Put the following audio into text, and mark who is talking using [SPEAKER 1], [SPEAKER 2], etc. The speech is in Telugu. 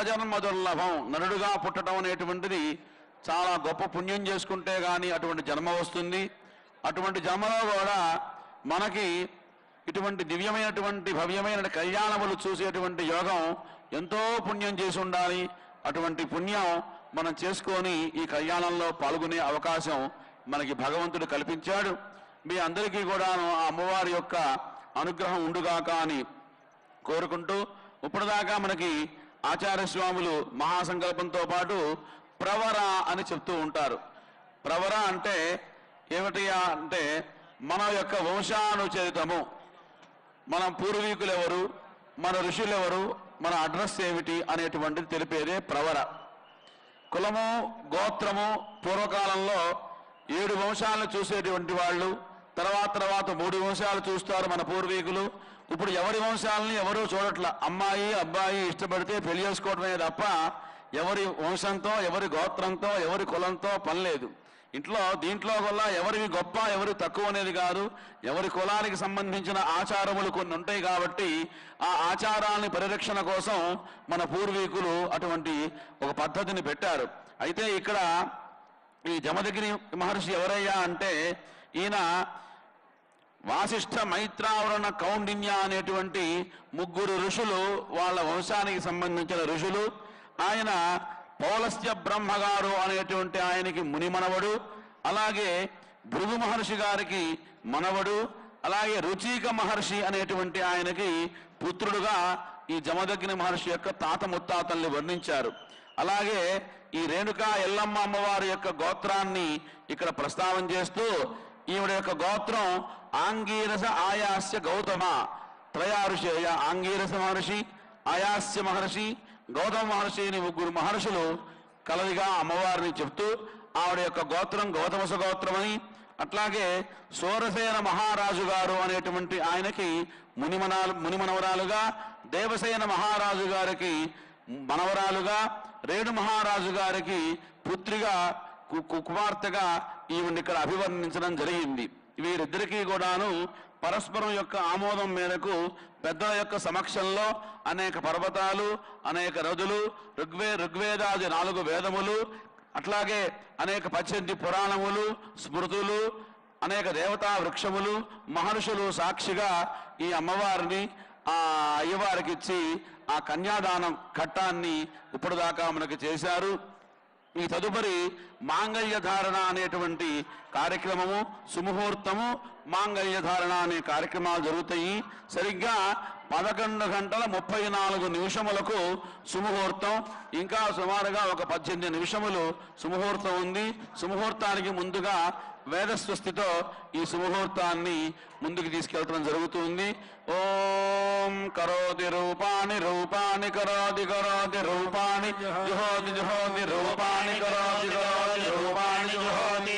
[SPEAKER 1] జన్మ దుర్లభం. నరుడుగా పుట్టడం అనేటువంటిది చాలా గొప్ప పుణ్యం చేసుకుంటే కానీ అటువంటి జన్మ వస్తుంది. అటువంటి జన్మలో కూడా మనకి ఇటువంటి దివ్యమైనటువంటి భవ్యమైన కళ్యాణములు చూసేటువంటి యోగం ఎంతో పుణ్యం చేసి ఉండాలి. అటువంటి పుణ్యం మనం చేసుకొని ఈ కళ్యాణంలో పాల్గొనే అవకాశం మనకి భగవంతుడు కల్పించాడు. మీ అందరికీ కూడాను ఆ అమ్మవారి యొక్క అనుగ్రహం ఉండుగాక అని కోరుకుంటూ, ఇప్పటిదాకా మనకి ఆచార్య స్వాములు మహాసంకల్పంతో పాటు ప్రవర అని చెప్తూ ఉంటారు. ప్రవర అంటే ఏమిటి అంటే మన యొక్క వంశానుచరితము, మన పూర్వీకులు ఎవరు, మన ఋషులు ఎవరు, మన అడ్రస్ ఏమిటి అనేటువంటిది తెలిపేదే ప్రవర. కులము గోత్రము పూర్వకాలంలో 7 వంశాలను చూసేటువంటి వాళ్ళు, తర్వాత 3 వంశాలు చూస్తారు మన పూర్వీకులు. ఇప్పుడు ఎవరి వంశాలని ఎవరూ చూడట్ల. అమ్మాయి అబ్బాయి ఇష్టపడితే పెళ్లి చేసుకోవడమే తప్ప ఎవరి వంశంతో ఎవరి గోత్రంతో ఎవరి కులంతో పని లేదు. దీంట్లో వల్ల ఎవరివి గొప్ప ఎవరి తక్కువ అనేది కాదు. ఎవరి కులానికి సంబంధించిన ఆచారములు కొన్ని ఉంటాయి కాబట్టి ఆ ఆచారాన్ని పరిరక్షణ కోసం మన పూర్వీకులు అటువంటి ఒక పద్ధతిని పెట్టారు. అయితే ఇక్కడ ఈ జమదగ్ని మహర్షి ఎవరయ్యా అంటే ఈయన వాసిష్ఠ మైత్రావరణ కౌండిన్య అనేటువంటి 3 ఋషులు, వాళ్ళ వంశానికి సంబంధించిన ఋషులు. ఆయన పౌలస్త్య బ్రహ్మగారు అనేటువంటి ఆయనకి ముని మనవడు, అలాగే భృగు మహర్షి గారికి మనవడు, అలాగే రుచిక మహర్షి అనేటువంటి ఆయనకి పుత్రుడుగా ఈ జమదగ్ని మహర్షి యొక్క తాత ముత్తాతల్ని వర్ణించారు. అలాగే ఈ రేణుకా ఎల్లమ్మ అమ్మవారి యొక్క గోత్రాన్ని ఇక్కడ ప్రస్తావన చేస్తూ ఈవిడ యొక్క గోత్రం ఆంగీరస ఆయాస్య గౌతమ త్రయారుషేయ. ఆంగీరస మహర్షి, ఆయాస్య మహర్షి, గౌతమ మహర్షి అని 3 మహర్షులు కలదిగా అమ్మవారిని చెప్తూ ఆవిడ యొక్క గోత్రం గౌతమ సుగోత్రమని, అట్లాగే సోరసేన మహారాజు గారు అనేటువంటి ఆయనకి మునిమనవరాలుగా, దేవసేన మహారాజు గారికి మనవరాలుగా, రేణు మహారాజు గారికి పుత్రిగా కుమార్తెగా ఈవిని ఇక్కడ అభివర్ణించడం జరిగింది. వీరిద్దరికీ కూడాను పరస్పరం యొక్క ఆమోదం మేరకు పెద్దల యొక్క సమక్షంలో అనేక పర్వతాలు, అనేక నదులు, ఋగ్వేదాది 4 వేదములు, అట్లాగే అనేక 18 పురాణములు, స్మృతులు, అనేక దేవతా వృక్షములు, మహర్షులు సాక్షిగా ఈ అమ్మవారిని ఆ అయ్యవారికి ఇచ్చి ఆ కన్యాదానం ఘట్టాన్ని ఇప్పటిదాకా మనకి చేశారు. ఈ తదుపరి మాంగళ్య ధారణ అనేటువంటి కార్యక్రమము, సుముహూర్తము, మాంగళ్య ధారణ అనే కార్యక్రమాలు జరుగుతాయి. సరిగ్గా 11:34 సుముహూర్తం, ఇంకా సుమారుగా ఒక 18 నిమిషములు సుముహూర్తం ఉంది. సుముహూర్తానికి ముందుగా వేదస్వస్తితో ఈ సుముహూర్తాన్ని ముందుకు తీసుకెళ్లడం జరుగుతుంది. ఓం కరోతి రూపాణి రూపాణి కరోతి రూపాణి జుహోతి రూపాణి కరోతి రూపాణి జుహోతి